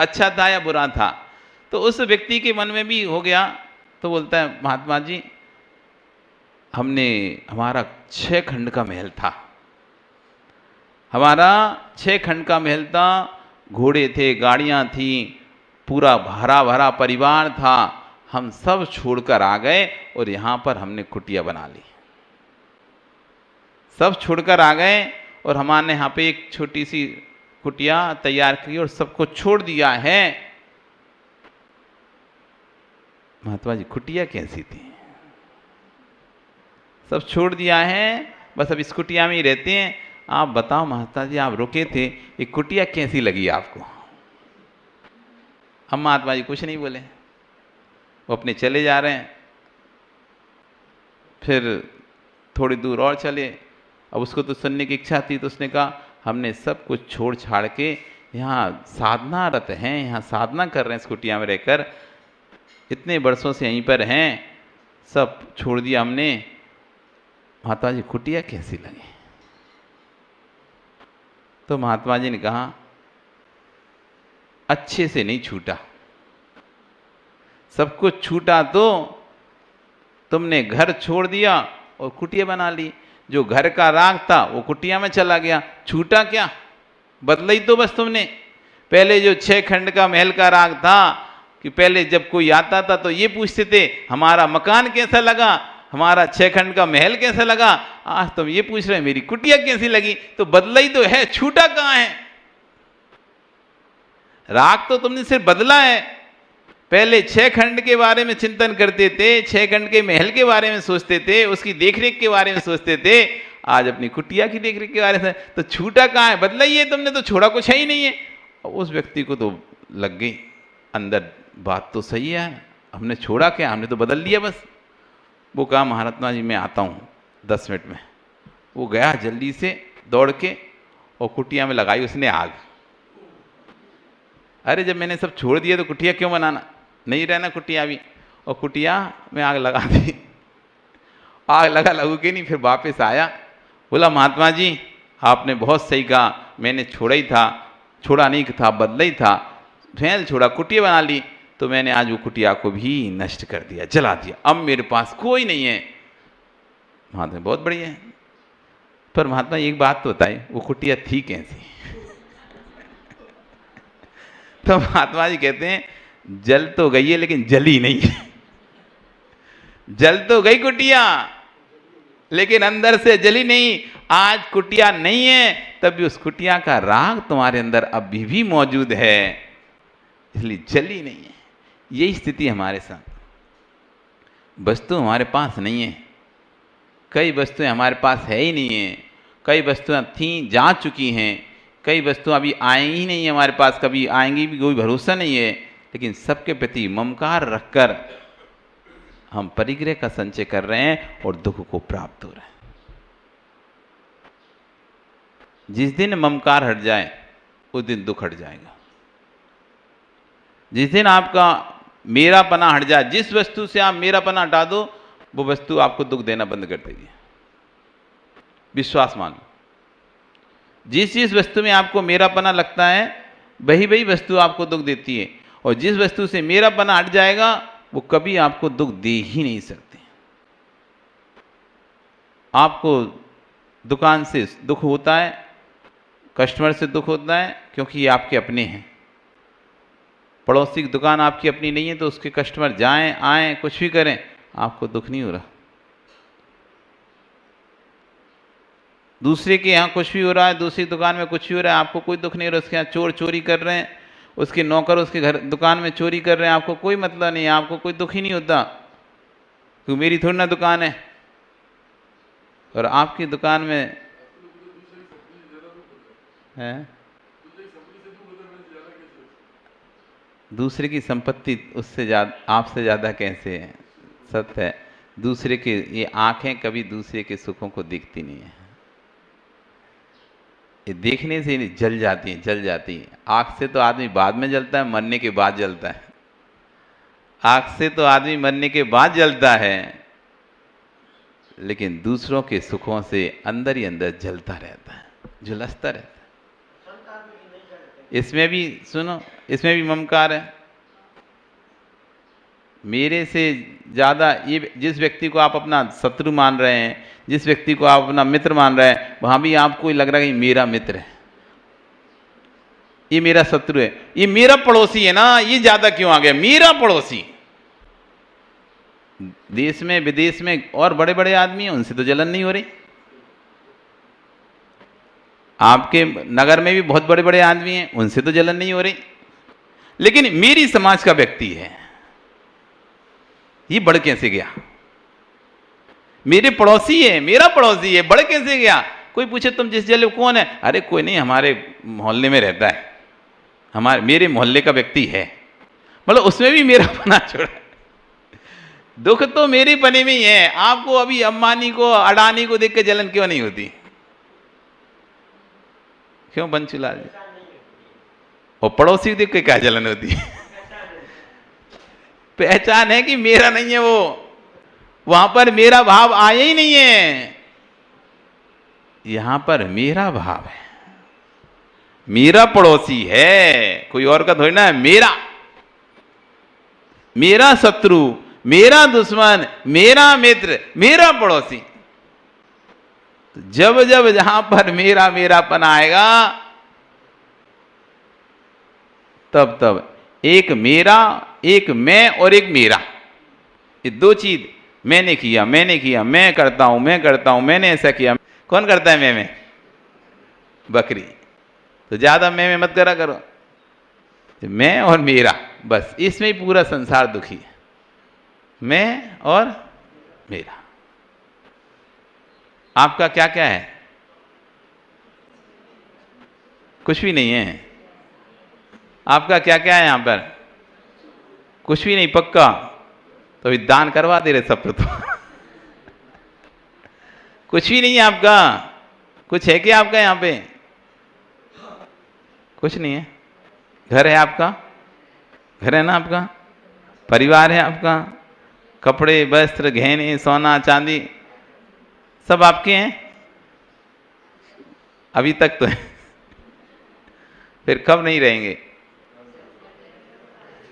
अच्छा था या बुरा था। तो उस व्यक्ति के मन में भी हो गया, तो बोलता है महात्मा जी हमारा 6 खंड का महल था, हमारा 6 खंड का महल था, घोड़े थे, गाड़ियां थी, पूरा भरा भरा परिवार था, हम सब छोड़कर आ गए और यहां पर हमने कुटिया बना ली। सब छोड़कर आ गए और हमारे यहाँ पे एक छोटी सी कुटिया तैयार की और सबको छोड़ दिया है। महात्मा जी कुटिया कैसी थी? सब छोड़ दिया है, बस अब इस कुटिया में ही रहते हैं। आप बताओ महात्मा जी, आप रुके थे, ये कुटिया कैसी लगी आपको? हम महात्मा जी कुछ नहीं बोले, वो अपने चले जा रहे हैं। फिर थोड़ी दूर और चले, अब उसको तो सुनने की इच्छा थी, तो उसने कहा हमने सब कुछ छोड़ छाड़ के यहाँ साधनारत हैं, यहाँ साधना कर रहे हैं, इस कुटिया में रहकर इतने वर्षों से यहीं पर हैं, सब छोड़ दिया हमने। महात्मा जी कुटिया कैसी लगी? तो महात्मा जी ने कहा अच्छे से नहीं छूटा, सब कुछ छूटा तो तुमने घर छोड़ दिया और कुटिया बना ली। जो घर का राग था वो कुटिया में चला गया, छूटा क्या? बदला ही तो बस तुमने। पहले जो 6 खंड का महल का राग था कि पहले जब कोई आता था तो ये पूछते थे हमारा मकान कैसा लगा, हमारा 6 खंड का महल कैसा लगा, आज तुम ये पूछ रहे मेरी कुटिया कैसी लगी। तो बदला ही तो है, छूटा कहां है? राग तो तुमने सिर्फ बदला है। पहले 6 खंड के बारे में चिंतन करते थे, 6 खंड के महल के बारे में सोचते थे, उसकी देखरेख के बारे में सोचते थे, आज अपनी कुटिया की देखरेख के बारे में। तो छूटा कहां है? बदला ही है तुमने, तो छोड़ा कुछ है ही नहीं है। और उस व्यक्ति को तो लग गई अंदर, बात तो सही है, हमने छोड़ा क्या, हमने तो बदल लिया बस। वो कहा महात्मा जी मैं आता हूँ 10 मिनट में। वो गया जल्दी से दौड़ के और कुटिया में लगाई उसने आग। अरे जब मैंने सब छोड़ दिया तो कुटिया क्यों बनाना, नहीं रहना कुटिया भी। और कुटिया में आग लगा दी। आग लगा लगू कि नहीं, फिर वापस आया, बोला महात्मा जी आपने बहुत सही कहा, मैंने छोड़ा ही था, छोड़ा नहीं था, बदला ही था, फैल छोड़ा, कुटिया बना ली, तो मैंने आज वो कुटिया को भी नष्ट कर दिया, जला दिया, अब मेरे पास कोई नहीं है। महात्मा बहुत बढ़िया है, पर महात्मा एक बात तो बताए वो कुटिया थी कैसी? तो महात्मा जी कहते हैं जल तो गई है लेकिन जली नहीं है। जल तो गई कुटिया लेकिन अंदर से जली नहीं। आज कुटिया नहीं है तब भी उस कुटिया का राग तुम्हारे अंदर अभी भी मौजूद है, इसलिए जली नहीं है। यही स्थिति हमारे साथ। वस्तु हमारे पास नहीं है, कई वस्तुएं हमारे पास है ही नहीं है, कई वस्तुएं थीं जा चुकी हैं, कई वस्तुएं अभी आई ही नहीं है हमारे पास, कभी आएंगी भी कोई भरोसा नहीं है। लेकिन सबके प्रति ममकार रखकर हम परिग्रह का संचय कर रहे हैं और दुख को प्राप्त हो रहे हैं। जिस दिन ममकार हट जाए उस दिन दुख हट जाएगा। जिस दिन आपका मेरापना हट जाए, जिस वस्तु से आप मेरापना हटा दो वो वस्तु आपको दुख देना बंद कर देगी। विश्वास मानो, जिस वस्तु में आपको मेरापना लगता है वही वही वस्तु आपको दुख देती है, और जिस वस्तु से मेरापना हट जाएगा वो कभी आपको दुख दे ही नहीं सकती। आपको दुकान से दुख होता है, कस्टमर से दुख होता है क्योंकि ये आपके अपने हैं। पड़ोसी की दुकान आपकी अपनी नहीं है तो उसके कस्टमर जाएं आएं कुछ भी करें आपको दुख नहीं हो रहा। दूसरे के यहाँ कुछ भी हो रहा है, दूसरी दुकान में कुछ भी हो रहा है, आपको कोई दुख नहीं हो रहा। उसके यहाँ चोर चोरी कर रहे हैं, उसके नौकर उसके घर दुकान में चोरी कर रहे हैं, आपको कोई मतलब नहीं है, आपको कोई दुख ही नहीं होता क्योंकि मेरी थोड़ी ना दुकान है। और आपकी दुकान में है दूसरे की संपत्ति उससे ज़्यादा आपसे ज़्यादा कैसे है? सत्य है, दूसरे के ये आंखें कभी दूसरे के सुखों को देखती नहीं है, ये देखने से नहीं जल जाती हैं, जल जाती हैं। आँख से तो आदमी बाद में जलता है, मरने के बाद जलता है। आँख से तो आदमी मरने के बाद जलता है, लेकिन दूसरों के सुखों से अंदर ही अंदर जलता रहता है, झुलसता रहता है। इसमें भी सुनो, इसमें भी ममकार है। मेरे से ज़्यादा ये जिस व्यक्ति को आप अपना शत्रु मान रहे हैं, जिस व्यक्ति को आप अपना मित्र मान रहे हैं, वहाँ भी आपको लग रहा है कि मेरा मित्र है, ये मेरा शत्रु है, ये मेरा पड़ोसी है ना, ये ज़्यादा क्यों आ गया, मेरा पड़ोसी। देश में विदेश में और बड़े बड़े आदमी हैं, उनसे तो जलन नहीं हो रही। आपके नगर में भी बहुत बड़े बड़े आदमी हैं, उनसे तो जलन नहीं हो रही। लेकिन मेरी समाज का व्यक्ति है, ये बढ़ कैसे गया? मेरे पड़ोसी है, मेरा पड़ोसी है, बढ़ कैसे गया? कोई पूछे तुम जिस जगह कौन है, अरे कोई नहीं, हमारे मोहल्ले में रहता है, हमारे मेरे मोहल्ले का व्यक्ति है। मतलब उसमें भी मेरा पना छोड़ा। दुख तो मेरे पने में ही है। आपको अभी अंबानी को, अडानी को देख के जलन क्यों नहीं होती? क्यों बंचूलाल जी? और पड़ोसी को देख के क्या जलन होती है? पहचान है कि मेरा नहीं है वो, वहां पर मेरा भाव आया ही नहीं है। यहां पर मेरा भाव है, मेरा पड़ोसी है, कोई और का थोड़ी ना है। मेरा शत्रु, मेरा दुश्मन, मेरा मित्र, मेरा पड़ोसी। तो जब जब जहां पर मेरा मेरापन आएगा, तब तब एक मेरा, एक मैं और एक मेरा, ये दो चीज, मैंने किया, मैं करता हूं, मैंने ऐसा किया। कौन करता है मैं? बकरी। तो ज्यादा मैं मत करा करो। मैं और मेरा, बस इसमें ही पूरा संसार दुखी है। मैं और मेरा। आपका क्या क्या है? कुछ भी नहीं है। आपका क्या क्या है यहां पर? कुछ भी नहीं, पक्का? तो दान करवा दे रहे सब तो। कुछ भी नहीं है आपका। कुछ है क्या आपका यहां पे? कुछ नहीं है। घर है आपका? घर है ना आपका? परिवार है आपका? कपड़े, वस्त्र, गहने, सोना, चांदी सब आपके हैं? अभी तक तो है। फिर कब नहीं रहेंगे?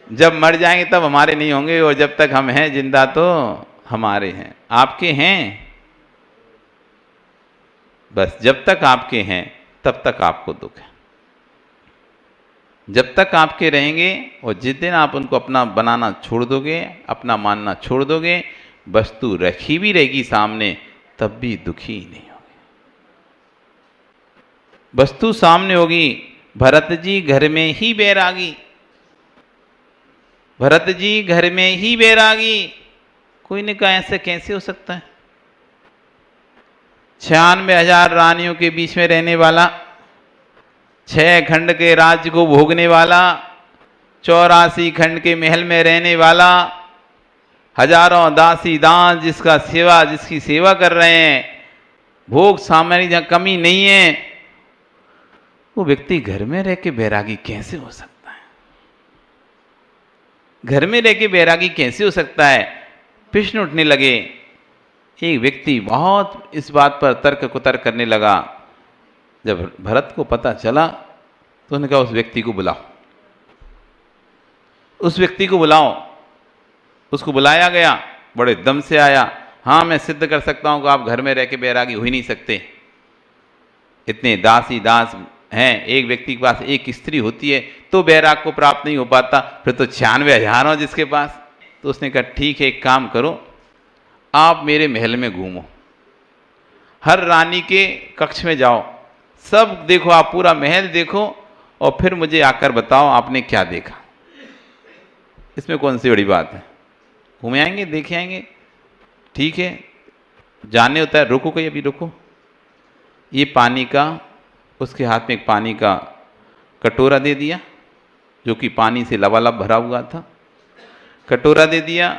जब मर जाएंगे तब हमारे नहीं होंगे, और जब तक हम हैं जिंदा तो हमारे हैं। आपके हैं, बस जब तक आपके हैं तब तक आपको दुख है। जब तक आपके रहेंगे, और जिस दिन आप उनको अपना बनाना छोड़ दोगे, अपना मानना छोड़ दोगे, वस्तु रखी भी रहेगी सामने, तब भी दुखी नहीं होगे। वस्तु सामने होगी। भरत जी घर में ही बैरागी, भरत जी घर में ही बैरागी। कोई ने कहा ऐसे कैसे हो सकता है? 96,000 रानियों के बीच में रहने वाला, 6 खंड के राज्य को भोगने वाला, 84 खंड के महल में रहने वाला, हजारों दासी दास जिसकी सेवा कर रहे हैं, भोग सामग्री जहां कमी नहीं है, वो व्यक्ति घर में रह के बैरागी कैसे हो सकता है? घर में रह के बैरागी कैसे हो सकता है? प्रश्न उठने लगे। एक व्यक्ति बहुत इस बात पर तर्क कुतर्क करने लगा। जब भरत को पता चला तो उन्होंने कहा उस व्यक्ति को बुलाओ, उस व्यक्ति को बुलाओ। उसको बुलाया गया, बड़े दम से आया। हाँ, मैं सिद्ध कर सकता हूं कि आप घर में रह के बैरागी हो ही नहीं सकते। इतने दासी दास हैं, एक व्यक्ति के पास एक स्त्री होती है तो बैराग को प्राप्त नहीं हो पाता, फिर तो 96,000 हो जिसके पास। तो उसने कहा ठीक है, एक काम करो, आप मेरे महल में घूमो, हर रानी के कक्ष में जाओ, सब देखो, आप पूरा महल देखो, और फिर मुझे आकर बताओ आपने क्या देखा। इसमें कौन सी बड़ी बात है? घूम आएंगे, देख आएंगे, ठीक है। जाने होता है, रुको कोई, अभी रुको। ये पानी का, उसके हाथ में एक पानी का कटोरा दे दिया, जो कि पानी से लबालब भरा हुआ था। कटोरा दे दिया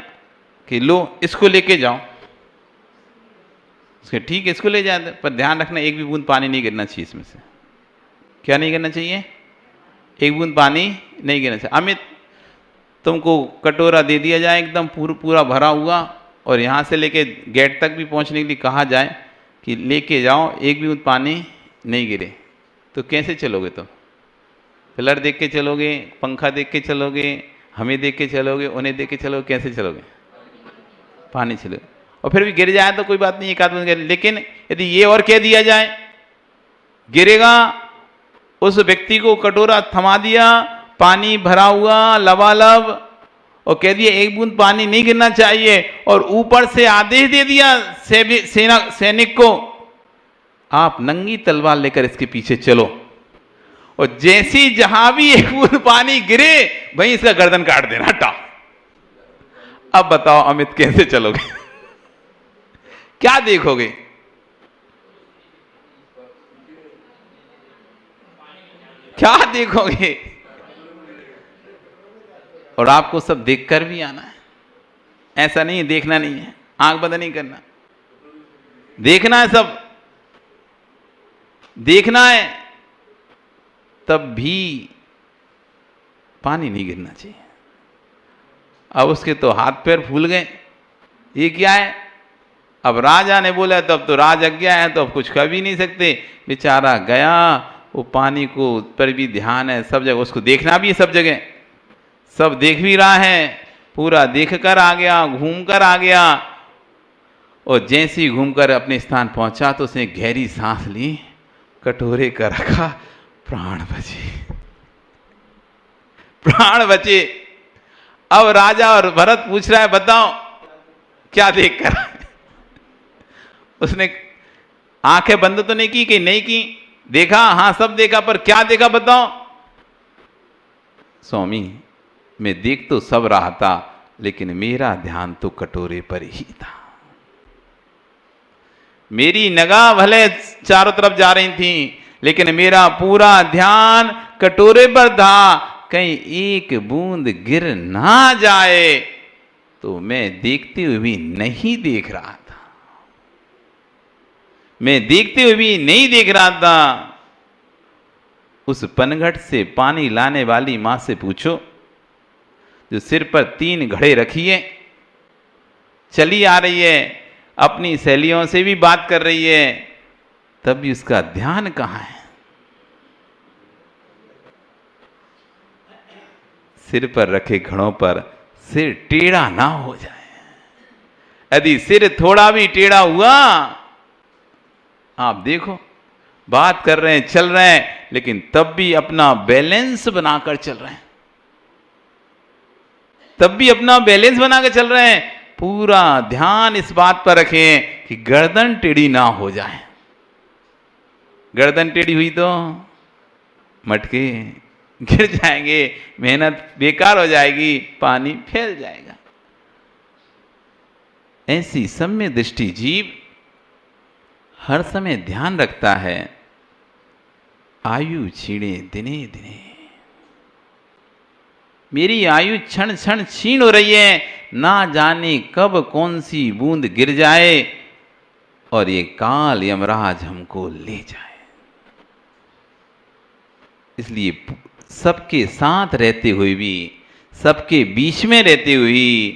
कि लो इसको लेके जाओ। उसके ठीक है, इसको ले जाते, पर ध्यान रखना एक भी बूंद पानी नहीं गिरना चाहिए इसमें से। क्या नहीं गिरना चाहिए? एक बूंद पानी नहीं गिरना चाहिए। अमित, तुमको कटोरा दे दिया जाए एकदम पूरा भरा हुआ, और यहाँ से लेके गेट तक भी पहुँचने के लिए कहा जाए कि लेके जाओ, एक भी बूंद पानी नहीं गिरे, तो कैसे चलोगे तुम? पिलर देख के चलोगे, पंखा देख के चलोगे, हमें देख के चलोगे, उन्हें देख के चलोगे, कैसे चलोगे? पानी चलोगे। और फिर भी गिर जाए तो कोई बात नहीं, एक आदमी गिर, लेकिन यदि ये और कह दिया जाए गिरेगा, उस व्यक्ति को कटोरा थमा दिया, पानी भरा हुआ लबालब, और कह दिया एक बूंद पानी नहीं गिरना चाहिए, और ऊपर से आदेश दे दिया सैनिक को, आप नंगी तलवार लेकर इसके पीछे चलो, और जैसी जहां भी एक बूंद पानी गिरे वहीं इसका गर्दन काट देना, हटा। अब बताओ अमित कैसे चलोगे? क्या देखोगे? क्या देखोगे? और आपको सब देखकर भी आना है, ऐसा नहीं है देखना नहीं है, आंख बंद नहीं करना, देखना है, सब देखना है, तब भी पानी नहीं गिरना चाहिए। अब उसके तो हाथ पैर फूल गए, ये क्या है? अब राजा ने बोला, तब तो राजज्ञा है, तो अब कुछ कर भी नहीं सकते। बेचारा गया, वो पानी को पर भी ध्यान है, सब जगह उसको देखना भी है, सब जगह सब देख भी रहा है, पूरा देख कर आ गया, घूम कर आ गया, और जैसे ही घूमकर अपने स्थान पहुंचा तो उसने गहरी सांस ली, कटोरे का रखा, प्राण बचे, प्राण बचे। अब राजा और भरत पूछ रहा है, बताओ क्या देख कर? उसने आंखें बंद तो नहीं की कि नहीं की, देखा, हां सब देखा, पर क्या देखा बताओ? स्वामी मैं देख तो सब रहा था, लेकिन मेरा ध्यान तो कटोरे पर ही था। मेरी निगाह भले चारों तरफ जा रही थी, लेकिन मेरा पूरा ध्यान कटोरे पर था, कहीं एक बूंद गिर ना जाए, तो मैं देखते हुए भी नहीं देख रहा था, मैं देखते हुए भी नहीं देख रहा था। उस पनघट से पानी लाने वाली मां से पूछो, जो सिर पर 3 घड़े रखी है, चली आ रही है, अपनी सहेलियों से भी बात कर रही है, तब भी उसका ध्यान कहां है? सिर पर रखे घड़ों पर सिर टेढ़ा ना हो जाए। यदि सिर थोड़ा भी टेढ़ा हुआ, आप देखो बात कर रहे हैं, चल रहे हैं, लेकिन तब भी अपना बैलेंस बनाकर चल रहे हैं, तब भी अपना बैलेंस बनाकर चल रहे हैं। पूरा ध्यान इस बात पर रखें कि गर्दन टेढ़ी ना हो जाए। गर्दन टेढ़ी हुई तो मटके गिर जाएंगे, मेहनत बेकार हो जाएगी, पानी फैल जाएगा। ऐसी सम्य दृष्टि जीव हर समय ध्यान रखता है, आयु छीणे दिने दिने, मेरी आयु क्षण क्षण छीन हो रही है, ना जाने कब कौन सी बूंद गिर जाए और ये काल यमराज हमको ले जाए। इसलिए सबके साथ रहते हुए भी, सबके बीच में रहते हुए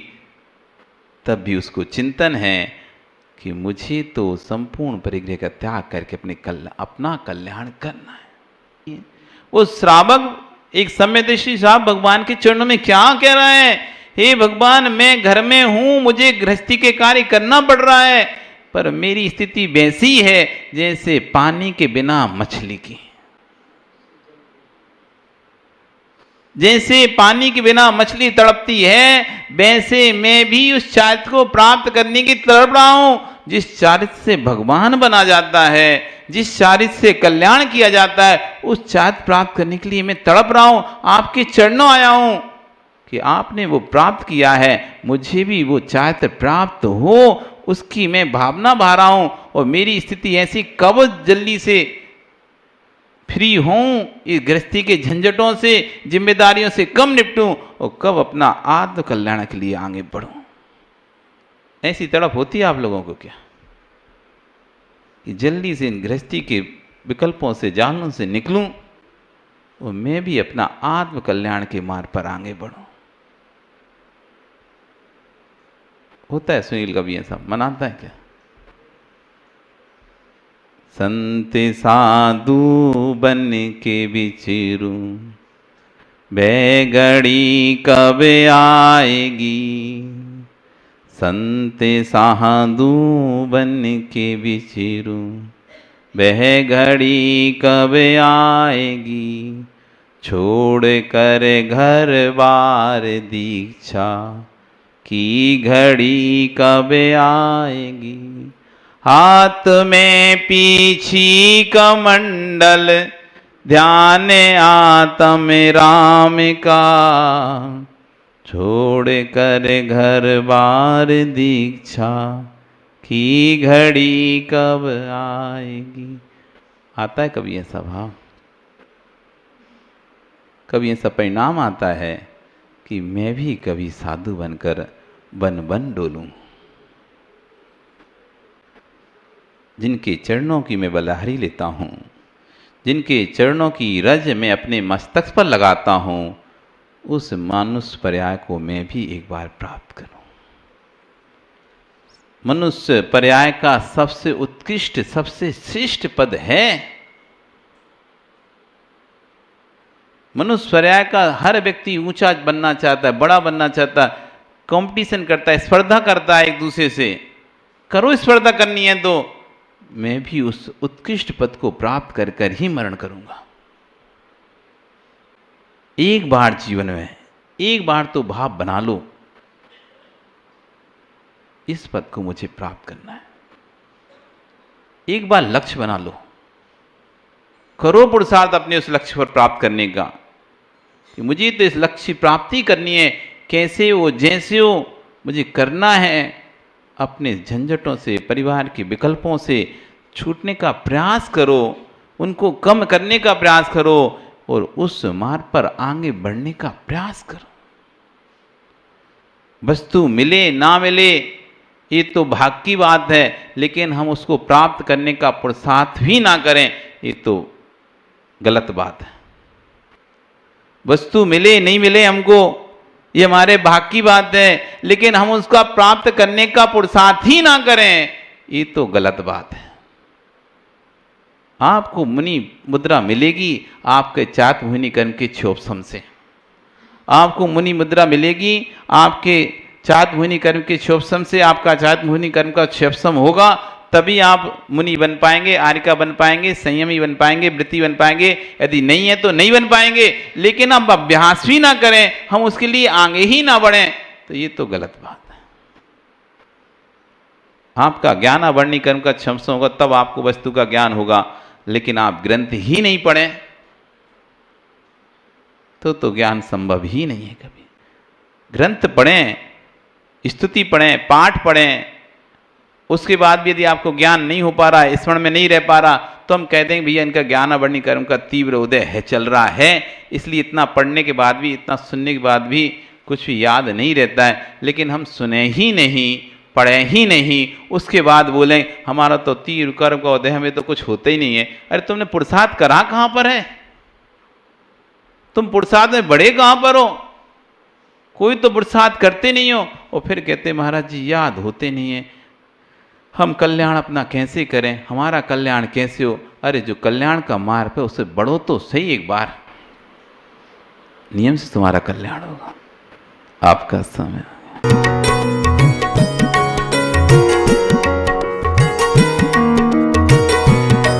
तब भी उसको चिंतन है कि मुझे तो संपूर्ण परिग्रह का त्याग करके अपना कल्याण करना है। वो श्रावक, एक सम्यदृष्टि श्रावक भगवान के चरणों में क्या कह रहा है? हे भगवान, मैं घर में हूं, मुझे गृहस्थी के कार्य करना पड़ रहा है, पर मेरी स्थिति वैसी है जैसे पानी के बिना मछली की। जैसे पानी के बिना मछली तड़पती है, वैसे मैं भी उस चारित्र को प्राप्त करने की तड़प रहा हूं, जिस चारित्र से भगवान बना जाता है, जिस चारित्र से कल्याण किया जाता है, उस चारित्र प्राप्त करने के लिए मैं तड़प रहा हूं। आपके चरणों आया हूं कि आपने वो प्राप्त किया है, मुझे भी वो चारित्र प्राप्त हो, उसकी मैं भावना बहा रहा हूं। और मेरी स्थिति ऐसी, कब जल्दी से फ्री हूं, इस गृहस्थी के झंझटों से, जिम्मेदारियों से कम निपटूं, और कब अपना आत्म कल्याण के लिए आगे बढ़ूं। ऐसी तड़प होती है आप लोगों को क्या? कि जल्दी से इन गृहस्थी के विकल्पों से, जालों से निकलूं और मैं भी अपना आत्म कल्याण के मार्ग पर आगे बढ़ूं। होता है सुनील कभी ऐसा मनाता है क्या? संत साधु बन के विचरूं, वह घड़ी कब आएगी, संत साधु बन के विचरूं। वह घड़ी कब आएगी, छोड़ कर घर बार दीक्षा की घड़ी कब आएगी। हाथ में पीछी कमंडल, ध्यान आत्म राम का, छोड़ कर घर बार दीक्षा की घड़ी कब आएगी। आता है कभी ऐसा भाव, कभी ऐसा परिणाम आता है कि मैं भी कभी साधु बनकर बन बन डोलूं। जिनके चरणों की मैं बलिहारी लेता हूँ, जिनके चरणों की रज मैं अपने मस्तक पर लगाता हूँ, उस मानुष पर्याय को मैं भी एक बार प्राप्त करूं। मनुष्य पर्याय का सबसे उत्कृष्ट, सबसे श्रेष्ठ पद है। मनुष्य पर्याय का हर व्यक्ति ऊंचा बनना चाहता है, बड़ा बनना चाहता है, कंपटीशन करता है, स्पर्धा करता है एक दूसरे से। करो, स्पर्धा करनी है तो मैं भी उस उत्कृष्ट पद को प्राप्त कर कर ही मरण करूंगा। एक बार जीवन में एक बार तो भाव बना लो, इस पद को मुझे प्राप्त करना है। एक बार लक्ष्य बना लो, करो पुरुषार्थ अपने उस लक्ष्य पर प्राप्त करने का, कि मुझे तो इस लक्ष्य प्राप्ति करनी है, कैसे हो जैसे हो मुझे करना है। अपने झंझटों से, परिवार के विकल्पों से छूटने का प्रयास करो, उनको कम करने का प्रयास करो और उस मार्ग पर आगे बढ़ने का प्रयास करो। वस्तु मिले ना मिले ये तो भाग की बात है, लेकिन हम उसको प्राप्त करने का पुरुषार्थ भी ना करें, ये तो गलत बात है। वस्तु मिले नहीं मिले हमको, ये हमारे भाग की बात है, लेकिन हम उसका प्राप्त करने का पुरुषार्थ ही ना करें, ये तो गलत बात है। आपको मुनि मुद्रा मिलेगी आपके चातुर्मुनि कर्म के क्षोभसम से। आपको मुनि मुद्रा मिलेगी आपके चातुर्मुनि कर्म के क्षोभसम से। आपका चातुर्मुनि कर्म का क्षोभसम होगा तभी आप मुनि बन पाएंगे, आर्यका बन पाएंगे, संयमी बन पाएंगे, वृत्ति बन पाएंगे। यदि नहीं है तो नहीं बन पाएंगे। लेकिन हम अभ्यास भी ना करें, हम उसके लिए आगे ही ना बढ़ें, तो ये तो गलत बात है। आपका ज्ञान वर्णी कर्म का क्षमसम होगा तब आपको वस्तु का ज्ञान होगा। लेकिन आप ग्रंथ ही नहीं पढ़ें तो ज्ञान संभव ही नहीं है कभी। ग्रंथ पढ़ें, स्तुति पढ़ें, पाठ पढ़ें, उसके बाद भी यदि आपको ज्ञान नहीं हो पा रहा, स्मरण में नहीं रह पा रहा, तो हम कहते हैं भैया इनका ज्ञान वर्णी कर्म का तीव्र उदय है, चल रहा है, इसलिए इतना पढ़ने के बाद भी, इतना सुनने के बाद भी कुछ भी याद नहीं रहता है। लेकिन हम सुने ही नहीं, पढ़े ही नहीं, उसके बाद बोलें हमारा तो तीव्र कर्म का उदय, हमें तो कुछ होता ही नहीं है। अरे तुमने पुरुषार्थ करा कहां पर है? तुम पुरुषार्थ में बड़े कहां पर हो? कोई तो पुरुषार्थ करते नहीं हो और फिर कहते महाराज जी याद होते नहीं है, हम कल्याण अपना कैसे करें, हमारा कल्याण कैसे हो? अरे जो कल्याण का मार्ग है उससे बढ़ो तो सही, एक बार नियम से तुम्हारा कल्याण होगा। आपका समय